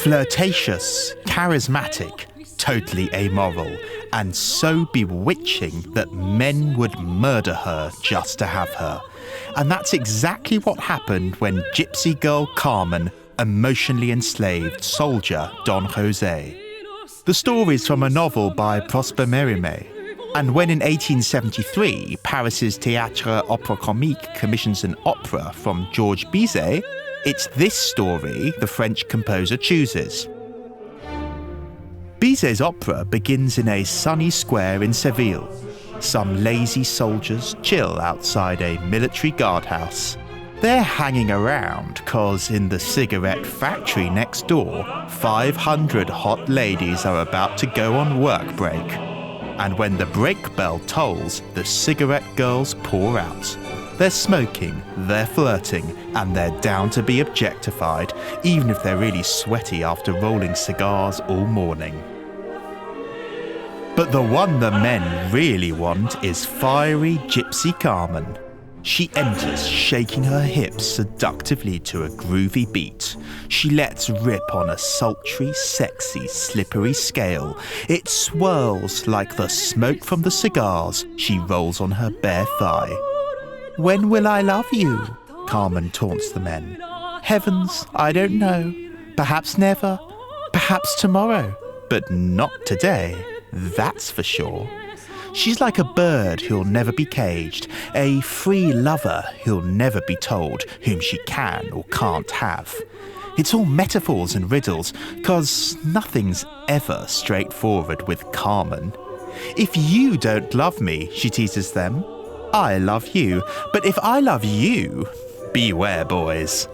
Flirtatious, charismatic, totally amoral, and so bewitching that men would murder her just to have her. And that's exactly what happened when gypsy girl Carmen emotionally enslaved soldier Don Jose. The story's from a novel by Prosper Mérimée. And when in 1873, Paris's Théâtre Opéra Comique commissions an opera from Georges Bizet, it's this story the French composer chooses. Bizet's opera begins in a sunny square in Seville. Some lazy soldiers chill outside a military guardhouse. They're hanging around cause in the cigarette factory next door, 500 hot ladies are about to go on work break. And when the break bell tolls, the cigarette girls pour out. They're smoking, they're flirting, and they're down to be objectified, even if they're really sweaty after rolling cigars all morning. But the one the men really want is fiery gypsy Carmen. She enters, shaking her hips seductively to a groovy beat. She lets rip on a sultry, sexy, slippery scale. It swirls like the smoke from the cigars she rolls on her bare thigh. "When will I love you?" Carmen taunts the men. "Heavens, I don't know. Perhaps never. Perhaps tomorrow. But not today. That's for sure." She's like a bird who'll never be caged, a free lover who'll never be told whom she can or can't have. It's all metaphors and riddles, 'cause nothing's ever straightforward with Carmen. "If you don't love me," she teases them, "I love you. But if I love you, beware, boys."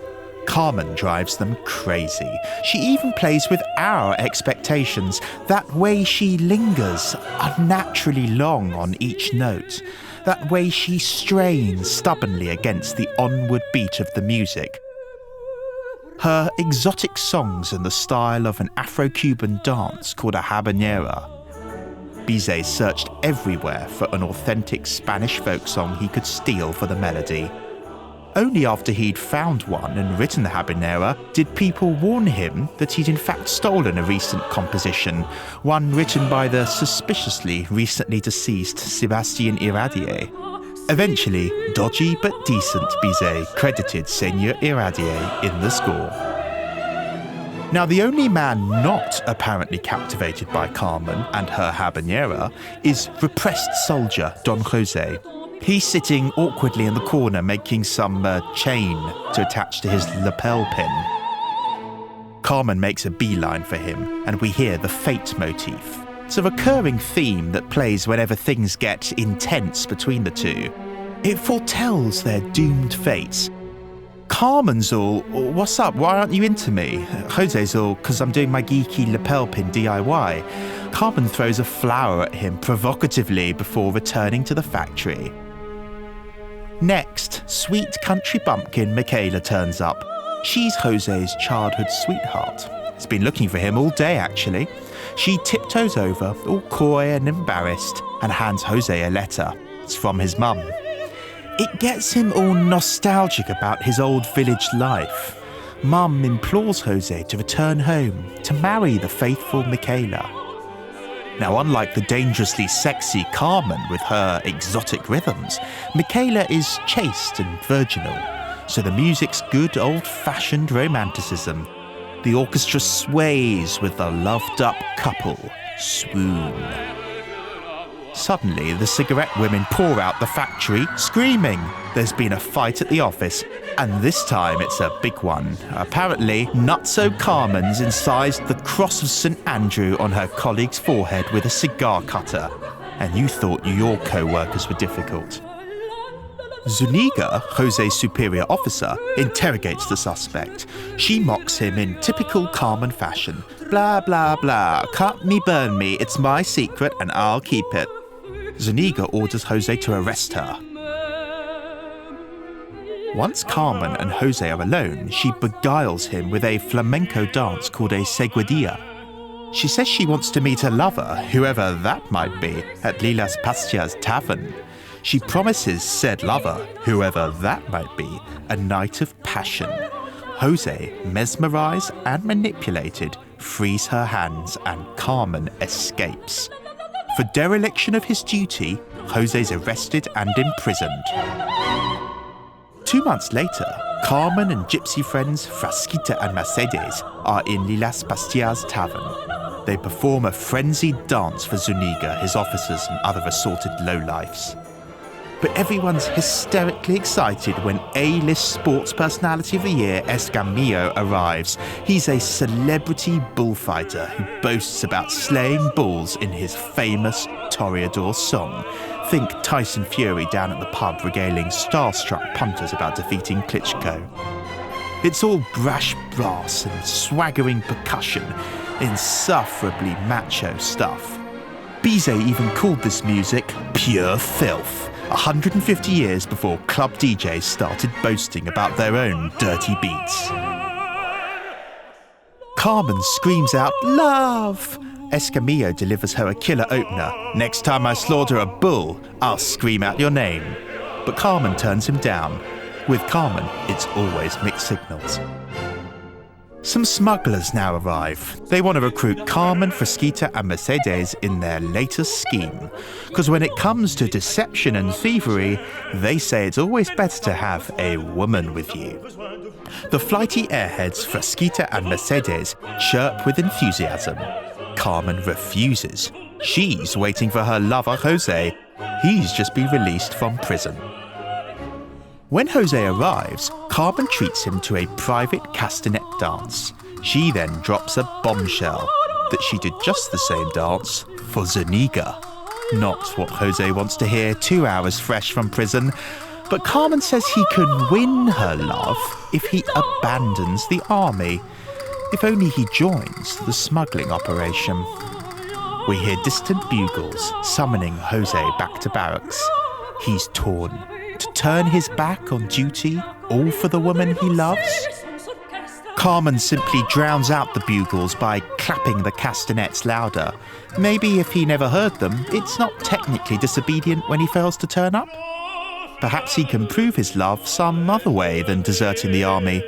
Carmen drives them crazy. She even plays with our expectations, that way she lingers unnaturally long on each note, that way she strains stubbornly against the onward beat of the music. Her exotic songs in the style of an Afro-Cuban dance called a habanera. Bizet searched everywhere for an authentic Spanish folk song he could steal for the melody. Only after he'd found one and written the habanera did people warn him that he'd in fact stolen a recent composition, one written by the suspiciously recently deceased Sébastien Iradier. Eventually, dodgy but decent Bizet credited Seigneur Iradier in the score. Now, the only man not apparently captivated by Carmen and her habanera is repressed soldier Don Jose. He's sitting awkwardly in the corner making some chain to attach to his lapel pin. Carmen makes a beeline for him, and we hear the fate motif. It's a recurring theme that plays whenever things get intense between the two. It foretells their doomed fates. Carmen's all, "What's up? Why aren't you into me?" Jose's all, "'Cause I'm doing my geeky lapel pin DIY. Carmen throws a flower at him provocatively before returning to the factory. Next, sweet country bumpkin Michaela turns up. She's Jose's childhood sweetheart. He's been looking for him all day, actually. She tiptoes over, all coy and embarrassed, and hands Jose a letter. It's from his mum. It gets him all nostalgic about his old village life. Mum implores Jose to return home, to marry the faithful Michaela. Now, unlike the dangerously sexy Carmen with her exotic rhythms, Michaela is chaste and virginal, so the music's good old-fashioned romanticism. The orchestra sways with the loved-up couple swoon. Suddenly, the cigarette women pour out the factory, screaming. There's been a fight at the office, and this time it's a big one. Apparently, Nutso Carmen's incised the cross of St. Andrew on her colleague's forehead with a cigar cutter, and you thought your co-workers were difficult. Zuniga, Jose's superior officer, interrogates the suspect. She mocks him in typical Carmen fashion. Blah, blah, blah. Cut me, burn me. It's my secret and I'll keep it. Zuniga orders Jose to arrest her. Once Carmen and Jose are alone, she beguiles him with a flamenco dance called a seguidilla. She says she wants to meet a lover, whoever that might be, at Lilas Pastia's tavern. She promises said lover, whoever that might be, a night of passion. Jose, mesmerised and manipulated, frees her hands and Carmen escapes. For dereliction of his duty, Jose's arrested and imprisoned. 2 months later, Carmen and gypsy friends Frasquita and Mercedes are in Las Pastias tavern. They perform a frenzied dance for Zuniga, his officers and other assorted lowlifes. But everyone's hysterically excited when A-list sports personality of the year Escamillo arrives. He's a celebrity bullfighter who boasts about slaying bulls in his famous Toreador song. Think Tyson Fury down at the pub regaling starstruck punters about defeating Klitschko. It's all brash brass and swaggering percussion, insufferably macho stuff. Bizet even called this music pure filth, 150 years before club DJs started boasting about their own dirty beats. Carmen screams out, "Love!" Escamillo delivers her a killer opener. "Next time I slaughter a bull, I'll scream out your name." But Carmen turns him down. With Carmen, it's always mixed signals. Some smugglers now arrive. They want to recruit Carmen, Frasquita and Mercedes in their latest scheme. Because when it comes to deception and thievery, they say it's always better to have a woman with you. The flighty airheads Frasquita and Mercedes chirp with enthusiasm. Carmen refuses. She's waiting for her lover Jose. He's just been released from prison. When Jose arrives, Carmen treats him to a private castanet dance. She then drops a bombshell that she did just the same dance for Zuniga. Not what Jose wants to hear 2 hours fresh from prison, but Carmen says he can win her love if he abandons the army, if only he joins the smuggling operation. We hear distant bugles summoning Jose back to barracks. He's torn. To turn his back on duty, all for the woman he loves? Carmen simply drowns out the bugles by clapping the castanets louder. Maybe if he never heard them, it's not technically disobedient when he fails to turn up. Perhaps he can prove his love some other way than deserting the army.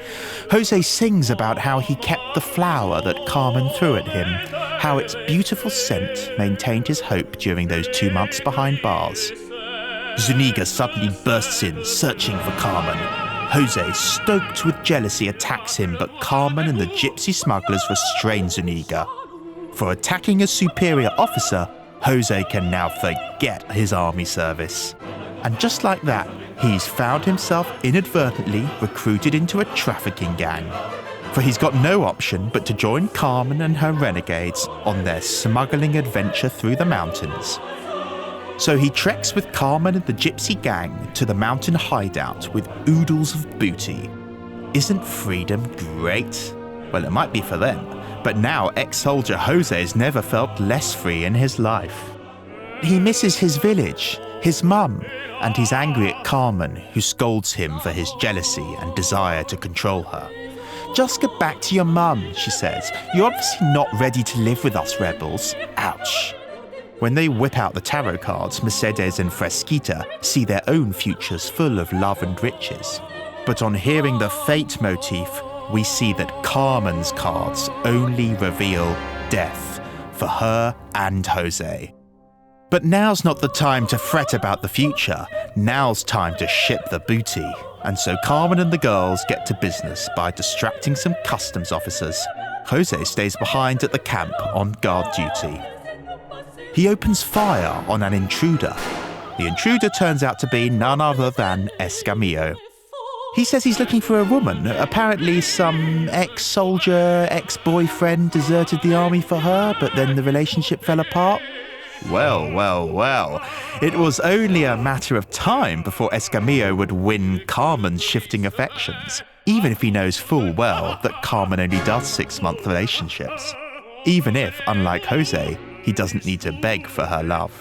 Jose sings about how he kept the flower that Carmen threw at him, how its beautiful scent maintained his hope during those 2 months behind bars. Zuniga suddenly bursts in, searching for Carmen. Jose, stoked with jealousy, attacks him, but Carmen and the gypsy smugglers restrain Zuniga. For attacking a superior officer, Jose can now forget his army service. And just like that, he's found himself inadvertently recruited into a trafficking gang. For he's got no option but to join Carmen and her renegades on their smuggling adventure through the mountains. So he treks with Carmen and the gypsy gang to the mountain hideout with oodles of booty. Isn't freedom great? Well, it might be for them, but now ex-soldier Jose has never felt less free in his life. He misses his village, his mum, and he's angry at Carmen, who scolds him for his jealousy and desire to control her. "Just get back to your mum," she says. "You're obviously not ready to live with us rebels." Ouch. When they whip out the tarot cards, Mercedes and Frasquita see their own futures full of love and riches. But on hearing the fate motif, we see that Carmen's cards only reveal death for her and Jose. But now's not the time to fret about the future. Now's time to ship the booty. And so Carmen and the girls get to business by distracting some customs officers. Jose stays behind at the camp on guard duty. He opens fire on an intruder. The intruder turns out to be none other than Escamillo. He says he's looking for a woman. Apparently some ex-soldier, ex-boyfriend deserted the army for her, but then the relationship fell apart. Well, well, well. It was only a matter of time before Escamillo would win Carmen's shifting affections, even if he knows full well that Carmen only does 6-month relationships. Even if, unlike Jose, he doesn't need to beg for her love.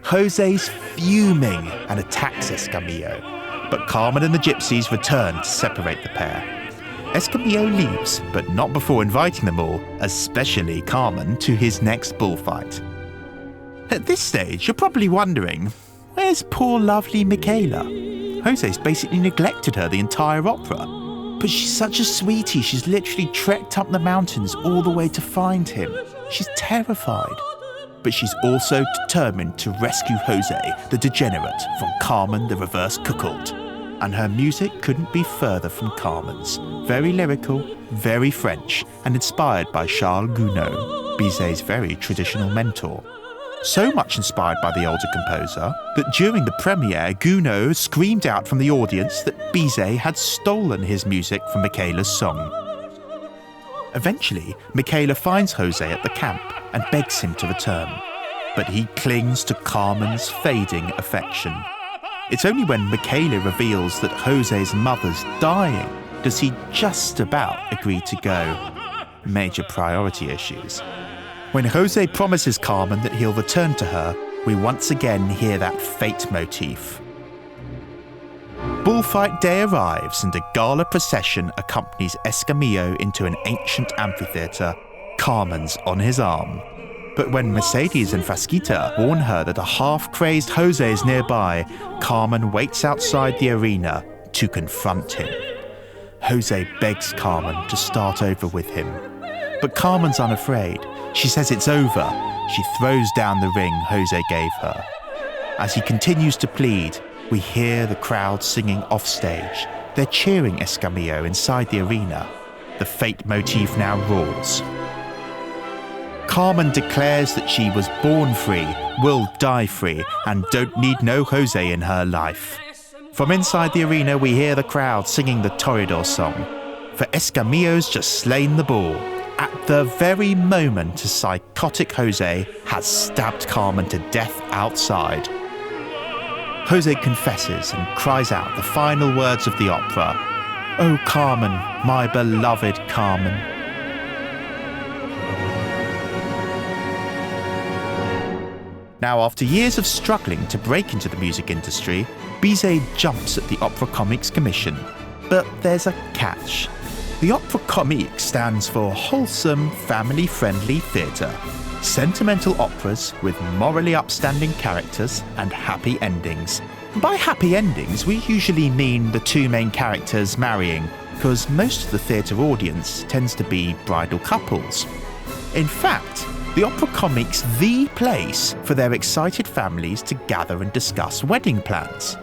Jose's fuming and attacks Escamillo, but Carmen and the gypsies return to separate the pair. Escamillo leaves, but not before inviting them all, especially Carmen, to his next bullfight. At this stage, you're probably wondering, where's poor lovely Michaela? Jose's basically neglected her the entire opera. But she's such a sweetie, she's literally trekked up the mountains all the way to find him. She's terrified. But she's also determined to rescue Jose, the degenerate, from Carmen, the reverse cuckold. And her music couldn't be further from Carmen's. Very lyrical, very French, and inspired by Charles Gounod, Bizet's very traditional mentor. So much inspired by the older composer that during the premiere, Gounod screamed out from the audience that Bizet had stolen his music from Michaela's song. Eventually, Michaela finds Jose at the camp and begs him to return. But he clings to Carmen's fading affection. It's only when Michaela reveals that Jose's mother's dying does he just about agree to go. Major priority issues. When Jose promises Carmen that he'll return to her, we once again hear that fate motif. Bullfight day arrives and a gala procession accompanies Escamillo into an ancient amphitheatre. Carmen's on his arm. But when Mercedes and Frasquita warn her that a half-crazed Jose is nearby, Carmen waits outside the arena to confront him. Jose begs Carmen to start over with him. But Carmen's unafraid. She says it's over. She throws down the ring Jose gave her. As he continues to plead, we hear the crowd singing offstage. They're cheering Escamillo inside the arena. The fate motif now roars. Carmen declares that she was born free, will die free, and don't need no Jose in her life. From inside the arena, we hear the crowd singing the Toreador song. For Escamillo's just slain the bull, at the very moment a psychotic Jose has stabbed Carmen to death outside. Jose confesses and cries out the final words of the opera. "Oh Carmen, my beloved Carmen." Now, after years of struggling to break into the music industry, Bizet jumps at the Opera Comique's commission. But there's a catch. The Opera Comique stands for wholesome, family-friendly theatre. Sentimental operas with morally upstanding characters and happy endings. By happy endings, we usually mean the two main characters marrying, because most of the theatre audience tends to be bridal couples. In fact, the Opera Comique's the place for their excited families to gather and discuss wedding plans.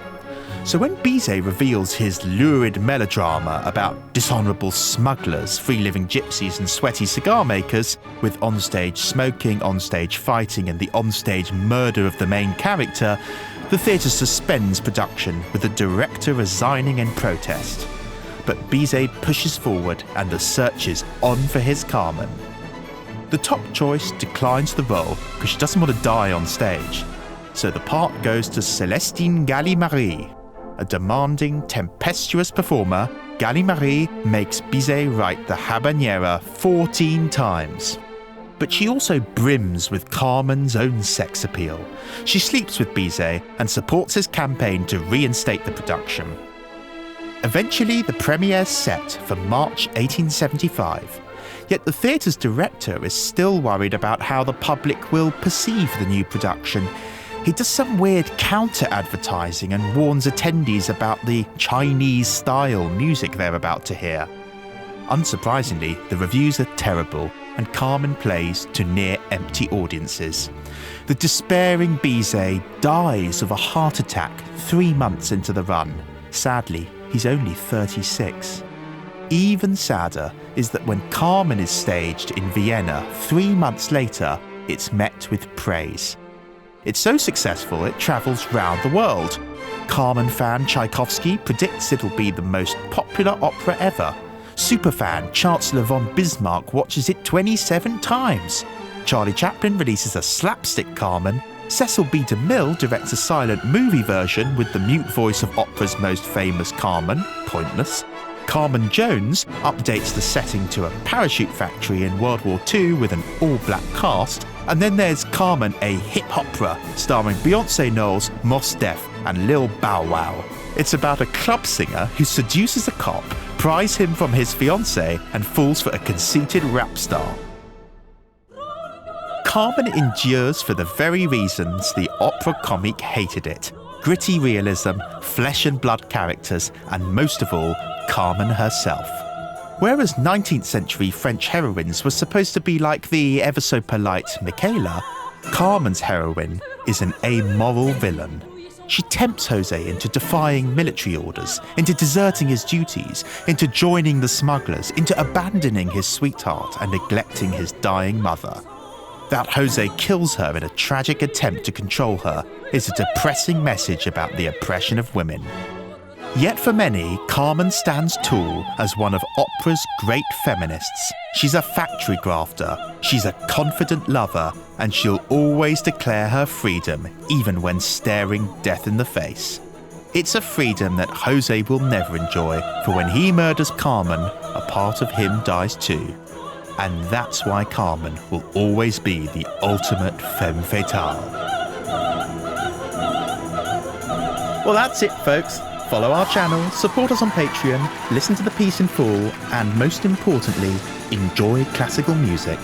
So when Bizet reveals his lurid melodrama about dishonourable smugglers, free-living gypsies and sweaty cigar makers, with onstage smoking, onstage fighting and the onstage murder of the main character, the theatre suspends production with the director resigning in protest. But Bizet pushes forward and the search is on for his Carmen. The top choice declines the role because she doesn't want to die on stage. So the part goes to Célestine Galli-Marie. A demanding, tempestuous performer, Galli-Marie makes Bizet write the habanera 14 times. But she also brims with Carmen's own sex appeal. She sleeps with Bizet and supports his campaign to reinstate the production. Eventually, the premiere's set for March 1875. Yet the theatre's director is still worried about how the public will perceive the new production. He does some weird counter-advertising and warns attendees about the Chinese-style music they're about to hear. Unsurprisingly, the reviews are terrible, and Carmen plays to near-empty audiences. The despairing Bizet dies of a heart attack 3 months into the run. Sadly, he's only 36. Even sadder is that when Carmen is staged in Vienna 3 months later, it's met with praise. It's so successful it travels round the world. Carmen fan Tchaikovsky predicts it'll be the most popular opera ever. Superfan Chancellor von Bismarck watches it 27 times. Charlie Chaplin releases a slapstick Carmen. Cecil B. DeMille directs a silent movie version with the mute voice of opera's most famous Carmen, pointless. Carmen Jones updates the setting to a parachute factory in World War II with an all-black cast. And then there's Carmen, a hip opera starring Beyoncé Knowles, Mos Def and Lil Bow Wow. It's about a club singer who seduces a cop, pries him from his fiancée and falls for a conceited rap star. Carmen endures for the very reasons the Opera Comique hated it. gritty realism, flesh and blood characters, and most of all, Carmen herself. Whereas 19th century French heroines were supposed to be like the ever so polite Michaela, Carmen's heroine is an amoral villain. She tempts Jose into defying military orders, into deserting his duties, into joining the smugglers, into abandoning his sweetheart and neglecting his dying mother. That Jose kills her in a tragic attempt to control her is a depressing message about the oppression of women. Yet for many, Carmen stands tall as one of opera's great feminists. She's a factory grafter, she's a confident lover, and she'll always declare her freedom even when staring death in the face. It's a freedom that Jose will never enjoy, for when he murders Carmen, a part of him dies too. And that's why Carmen will always be the ultimate femme fatale. Well, that's it, folks. Follow our channel, support us on Patreon, listen to the piece in full, and most importantly, enjoy classical music.